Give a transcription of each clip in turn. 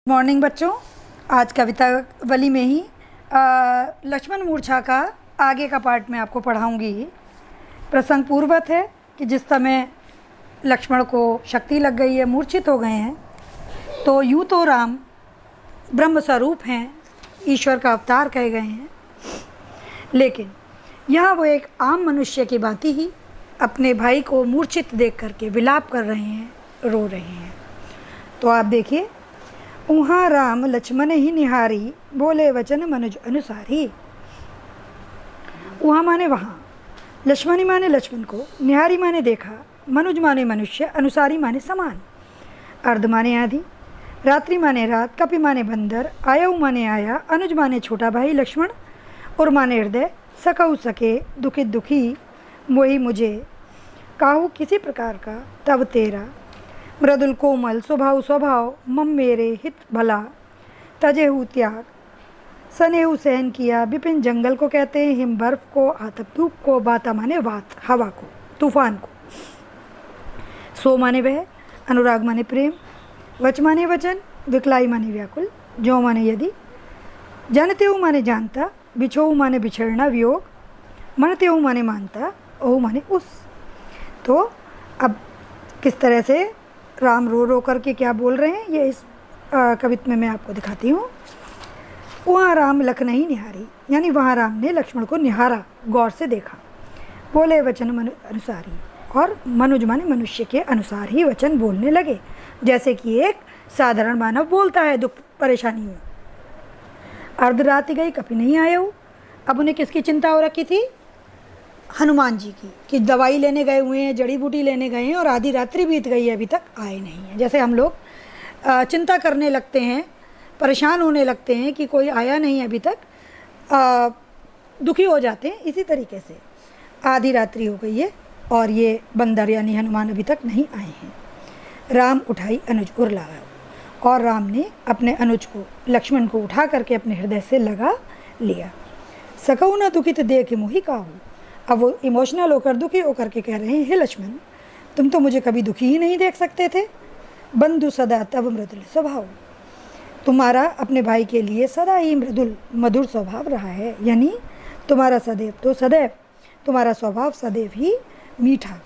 Morning बच्चों, आज कविता वली में ही लक्ष्मण मूर्छा का आगे का पार्ट मैं आपको पढ़ाऊंगी। प्रसंग पूर्वत है कि जिस समय लक्ष्मण को शक्ति लग गई है, मूर्छित हो गए हैं, तो यूँ तो राम ब्रह्म स्वरूप हैं, ईश्वर का अवतार कहे गए हैं, लेकिन यहाँ वो एक आम मनुष्य की भांति ही अपने भाई को मूर्छित देख करके विलाप कर रहे हैं, रो रहे हैं। तो आप देखिए, उहाँ राम लक्ष्मण ही निहारी, बोले वचन मनुज अनुसारी। उहाँ माने वहाँ, लक्ष्मणी माने लक्ष्मण को, निहारी माने देखा, मनुज माने मनुष्य, अनुसारी माने समान, अर्ध माने आदि, रात्रि माने रात, कपि माने बंदर, आयऊ माने आया, अनुज माने छोटा भाई लक्ष्मण, और माने हृदय, सकऊ सके, दुखित दुखी, मोही मुझे, काहू किसी प्रकार का, तब तेरा, मृदुल कोमल स्वभाव स्वभाव, मम मेरे हित भला, तजेहु त्याग, सनेहु सहन किया, विपिन जंगल को कहते हैं, हिम बर्फ को, आतप धूप को, बाता माने वात हवा को, तूफान को, सो माने वह, अनुराग माने प्रेम, वच माने वचन, विकलाई माने व्याकुल, जो माने यदि, जानते हूँ माने जानता, बिछोहु माने बिछड़ना वियोग, मनते हूँ माने मानता, ओहु माने उस। तो अब किस तरह से राम रो रो करके क्या बोल रहे हैं, ये इस कविता में मैं आपको दिखाती हूँ। वहाँ राम लख नहीं निहारी, यानी वहाँ राम ने लक्ष्मण को निहारा, गौर से देखा, बोले वचन अनुसारी, और मनुज माने मनुष्य के अनुसार ही वचन बोलने लगे, जैसे कि एक साधारण मानव बोलता है दुख परेशानी में। अर्धरात्रि गई, कभी नहीं आए हो। अब उन्हें किसकी चिंता हो रखी थी? हनुमान जी की, कि दवाई लेने गए हुए हैं, जड़ी बूटी लेने गए हैं और आधी रात्रि बीत गई है, अभी तक आए नहीं हैं। जैसे हम लोग चिंता करने लगते हैं, परेशान होने लगते हैं कि कोई आया नहीं अभी तक, दुखी हो जाते हैं। इसी तरीके से आधी रात्रि हो गई है और ये बंदर यानी हनुमान अभी तक नहीं आए हैं। राम उठाई अनुज उर लगा, और राम ने अपने अनुज को, लक्ष्मण को उठा करके अपने हृदय से लगा लिया। सकऊ न दुखित देख मोहि काहू। अब वो इमोशनल होकर, दुखी होकर के कह रहे हैं, हे लक्ष्मण, तुम तो मुझे कभी दुखी ही नहीं देख सकते थे। बंधु सदा तब मृदुल स्वभाव, तुम्हारा अपने भाई के लिए सदा ही मृदुल मधुर स्वभाव रहा है, यानी तुम्हारा सदैव तुम्हारा स्वभाव सदैव ही मीठा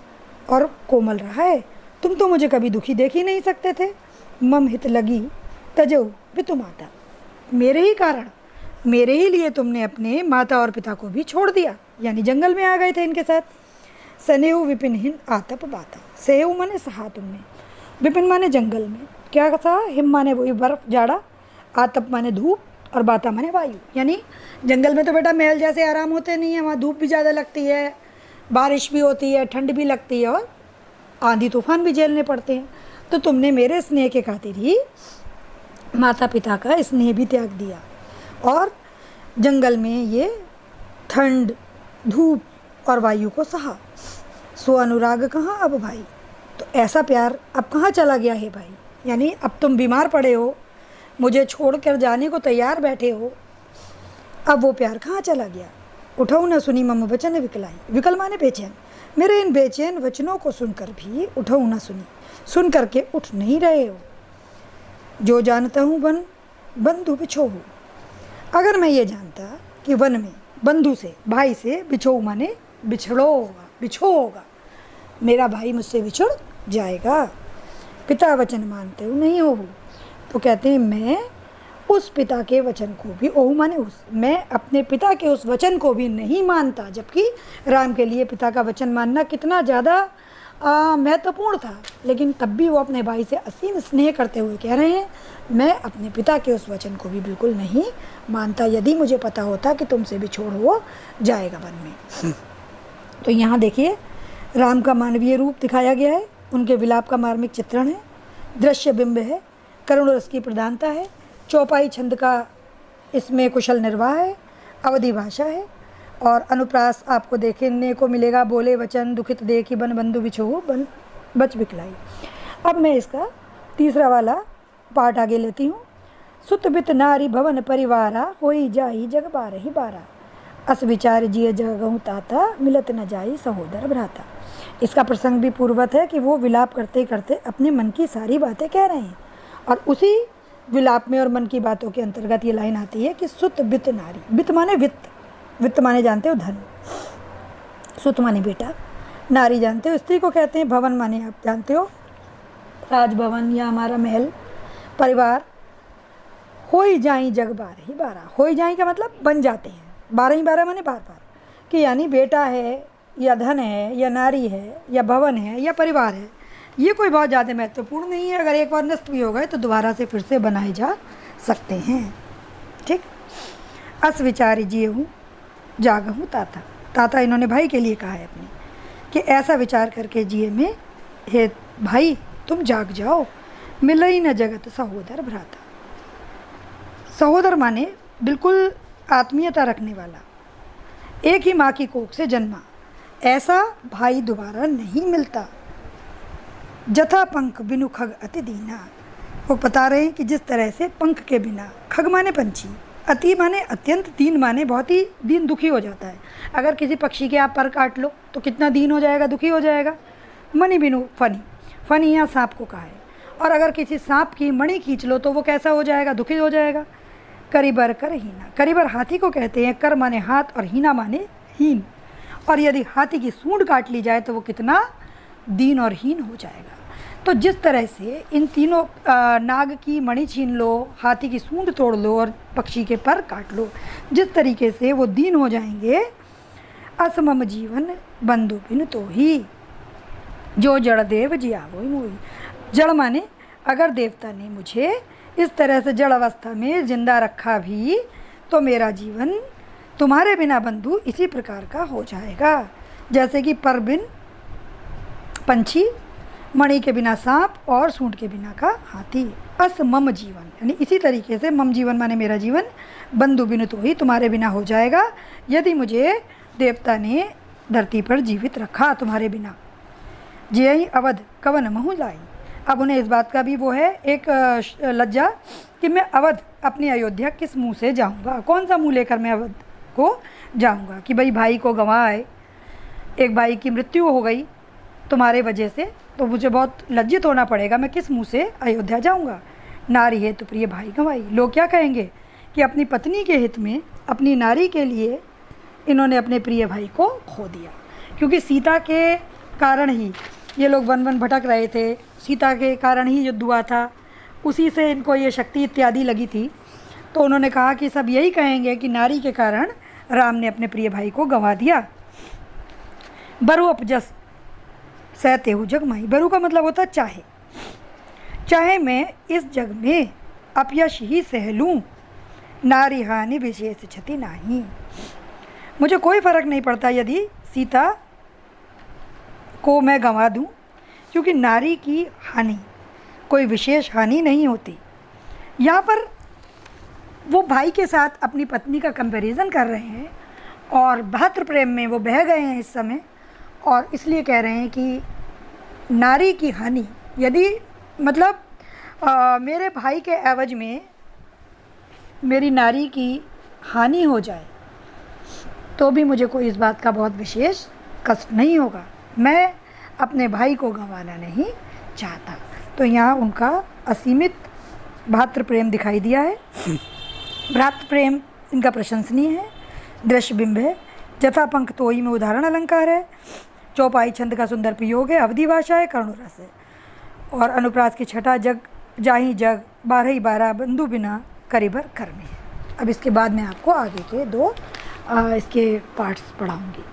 और कोमल रहा है। तुम तो मुझे कभी दुखी देख ही नहीं सकते थे। मम हित लगी तजो पितु माता, मेरे ही कारण, मेरे ही लिए तुमने अपने माता और पिता को भी छोड़ दिया, यानी जंगल में आ गए थे इनके साथ। सनेहु विपिन हिन आतप बाता, सेहु माने सहा तुमने, विपिन माने जंगल में, क्या सहा? हिम माने वही बर्फ जाड़ा, आतप माने धूप, और बाता माने वायु। यानी जंगल में तो बेटा महल जैसे आराम होते नहीं है, वहाँ धूप भी ज़्यादा लगती है, बारिश भी होती है, ठंड भी लगती है, और आंधी तूफान भी झेलने पड़ते हैं। तो तुमने मेरे स्नेह के खातिर ही माता पिता का स्नेह भी त्याग दिया, और जंगल में ये ठंड, धूप और वायु को सहा। सो अनुराग कहाँ अब भाई, तो ऐसा प्यार अब कहाँ चला गया है भाई? यानी अब तुम बीमार पड़े हो, मुझे छोड़कर जाने को तैयार बैठे हो, अब वो प्यार कहाँ चला गया? उठो न सुनी मम वचन विकलाई, विकल माने बेचैन, मेरे इन बेचैन वचनों को सुनकर भी उठो न सुनी, सुन करके उठ नहीं रहे हो। जो जानता हूँ वन बंधु बिछो हूँ, अगर मैं ये जानता कि वन में बंधु से, भाई से, बिछो माने बिछो होगा, मेरा भाई मुझसे बिछुड़ जाएगा। पिता वचन मानते हो नहीं हो, तो कहते हैं मैं उस पिता के वचन को भी, ओहु माने उस, मैं अपने पिता के उस वचन को भी नहीं मानता। जबकि राम के लिए पिता का वचन मानना कितना ज़्यादा महत्वपूर्ण था, लेकिन तब भी वो अपने भाई से असीम स्नेह करते हुए कह रहे हैं, मैं अपने पिता के उस वचन को भी बिल्कुल नहीं मानता, यदि मुझे पता होता कि तुमसे बिछोड़ हो जाएगा वन में। तो यहाँ देखिए, राम का मानवीय रूप दिखाया गया है, उनके विलाप का मार्मिक चित्रण है, दृश्य बिंब है, करुण रस की प्रधानता है, चौपाई छंद का इसमें कुशल निर्वाह है, अवधि भाषा है, और अनुप्रास आपको देखने को मिलेगा, बोले वचन दुखित देखी बन बंधु बिछो बन बच बिकलाई। अब मैं इसका तीसरा वाला पार्ट आगे लेती हूँ। सुत बित नारी भवन परिवारा, होई जाई जग बारही बारा, अस विचार जिय जगहु ताता, मिलत न जाई सहोदर भ्राता। इसका प्रसंग भी पूर्वत है कि वो विलाप करते करते अपने मन की सारी बातें कह रहे हैं, और उसी विलाप में और मन की बातों के अंतर्गत ये लाइन आती है कि सुत बित नारी। बित माने वित्त, वित्त माने जानते हो धन, सुत माने बेटा, नारी जानते हो स्त्री को कहते हैं, भवन माने आप जानते हो राजभवन या हमारा महल, परिवार। होई जाई जग 12 ही 12, होई जाई का मतलब बन जाते हैं, 12 ही 12 माने बार बार, कि यानी बेटा है या धन है या नारी है या भवन है या परिवार है, ये कोई बहुत ज़्यादा महत्वपूर्ण नहीं है। अगर एक बार नष्ट भी हो गए तो दोबारा से फिर से बनाए जा सकते हैं। ठीक। अस विचारी जिए हूँ जागा हूँ ताता। ताता इन्होंने भाई के लिए कहा है अपने, कि ऐसा विचार करके जिए में, हे भाई तुम जाग जाओ, मिलई न जगत सहोदर भ्राता। सहोदर माने बिल्कुल आत्मीयता रखने वाला, एक ही माँ की कोख से जन्मा, ऐसा भाई दोबारा नहीं मिलता। जथा पंख बिनु खग अति दीना। वो बता रहे हैं कि जिस तरह से पंख के बिना, खग माने पंछी, अति माने अत्यंत, दीन माने बहुत ही दीन दुखी हो जाता है। अगर किसी पक्षी के आप पर काट लो तो कितना दीन हो जाएगा, दुखी हो जाएगा। मणि बिनु फनी, फनी यहाँ सांप को कहा है। और अगर किसी सांप की मणि खींच लो तो वो कैसा हो जाएगा, दुखी हो जाएगा। करीबर कर हीना, करीबर हाथी को कहते हैं, कर माने हाथ और हीना माने हीन। और यदि हाथी की सूंड काट ली जाए तो वो कितना दीन और हीन हो जाएगा। तो जिस तरह से इन तीनों, नाग की मणि छीन लो, हाथी की सूंड तोड़ लो और पक्षी के पर काट लो, जिस तरीके से वो दीन हो जाएंगे। असमम जीवन बंधु बिन तो ही, जो जड़ देव जियावो मोही। जड़ माने अगर देवता ने मुझे इस तरह से जड़ अवस्था में जिंदा रखा भी तो मेरा जीवन तुम्हारे बिना बंधु इसी प्रकार का हो जाएगा, जैसे कि पर बिन पंछी, मणि के बिना सांप और सूंड के बिना का हाथी। अस मम जीवन, यानी इसी तरीके से मम जीवन माने मेरा जीवन, बंधु बिनु तो ही तुम्हारे बिना हो जाएगा, यदि मुझे देवता ने धरती पर जीवित रखा तुम्हारे बिना। जियहि अवध कवन महु लाई। अब उन्हें इस बात का भी वो है एक लज्जा कि मैं अवध, अपनी अयोध्या किस मुंह से जाऊंगा, कौन सा मुंह लेकर मैं अवध को जाऊंगा, कि भाई को गंवाए, एक भाई की मृत्यु हो गई तुम्हारे वजह से, तो मुझे बहुत लज्जित होना पड़ेगा, मैं किस मुंह से अयोध्या जाऊंगा। नारी है तो प्रिय भाई गंवाई। लोग क्या कहेंगे कि अपनी पत्नी के हित में, अपनी नारी के लिए इन्होंने अपने प्रिय भाई को खो दिया, क्योंकि सीता के कारण ही ये लोग वन वन भटक रहे थे, सीता के कारण ही युद्ध हुआ था, उसी से इनको ये शक्ति इत्यादि लगी थी। तो उन्होंने कहा कि सब यही कहेंगे कि नारी के कारण राम ने अपने प्रिय भाई को गंवा दिया। बरु अपजस सहते हूँ जग माही। बरु का मतलब होता चाहे, चाहे मैं इस जग में अपयश ही सह लूँ, नारी हानि विशेष क्षति नहीं। मुझे कोई फर्क नहीं पड़ता यदि सीता को मैं गंवा दूँ, क्योंकि नारी की हानि कोई विशेष हानि नहीं होती। यहाँ पर वो भाई के साथ अपनी पत्नी का कंपैरिजन कर रहे हैं और भातृ प्रेम में वो बह गए हैं इस समय, और इसलिए कह रहे हैं कि नारी की हानि, यदि मतलब मेरे भाई के एवज में मेरी नारी की हानि हो जाए तो भी मुझे कोई इस बात का बहुत विशेष कष्ट नहीं होगा, मैं अपने भाई को गंवाना नहीं चाहता। तो यहाँ उनका असीमित भातृ प्रेम दिखाई दिया है। भ्रातृ प्रेम इनका प्रशंसनीय है, दृश्य बिंब है। जथा पंख तोई में उदाहरण अलंकार है। चौपाई छंद का सुंदर प्रयोग है। अवधि भाषा है, कर्ण रस है। और अनुप्रास की छठा जग जाही जग 12 ही 12 बंधु बिना करीबर कर में है। अब इसके बाद मैं आपको आगे के दो इसके पार्ट्स पढ़ाऊँगी।